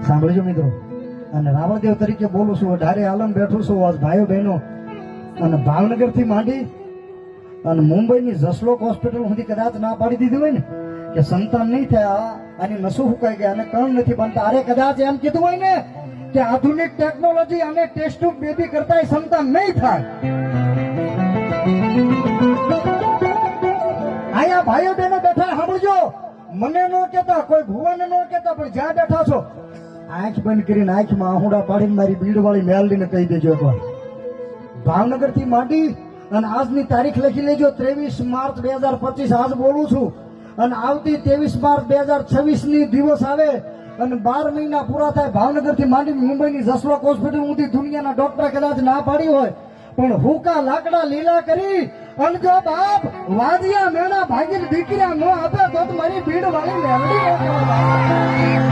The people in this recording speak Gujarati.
સાંભળજો મિત્રો, અને રાવણદેવ તરીકે બોલું છું, ઢારે આલમ બેઠું છું. આજ ભાઈઓ બહેનો અને ભાવનગર થી માંડી અને મુંબઈની જસલોક હોસ્પિટલ સુધી કદાચ ના પાડી દીધી હોય ને કે સંતાન નહીં થયા, આની નસો ફૂંકાઈ ગયા અને કણ નથી બનતા, અરે કદાચ એમ કીધું હોય ને કે આધુનિક ટેકનોલોજી અને ટેસ્ટ ટ્યુબ બેબી કરતા સંતાન નહીં થાય. અહીંયા ભાઈઓ બહેનો બેઠા સાંભળજો, મને ન કેતા, કોઈ ભુવાને ન કેતા, પણ જ્યાં બેઠા છો આંખ બંધ કરીને આંખમાં આહુડા પાડીને મારી બીડ વાળી મેલડીને કહી દેજો એકવાર. ભાવનગર થી માંડી અને આજની તારીખ લખી લેજો, 23 માર્ચ 2025 આજ બોલું છું. અને આવતી 23 માર્ચ 2026 ની દિવસ આવે અને 12 મહિના પૂરા થાય. ભાવનગર થી માંડી મુંબઈની જસલોક હોસ્પિટલ સુધી દુનિયાના ડોક્ટર કદાચ ના પાડી હોય, પણ હુકા લાકડા લીલા કરી અને જો બાપ વાજિયા મેણા ભાગીને દીકરીયા ન આપે તો મારી ભીડ વાળી મેલડી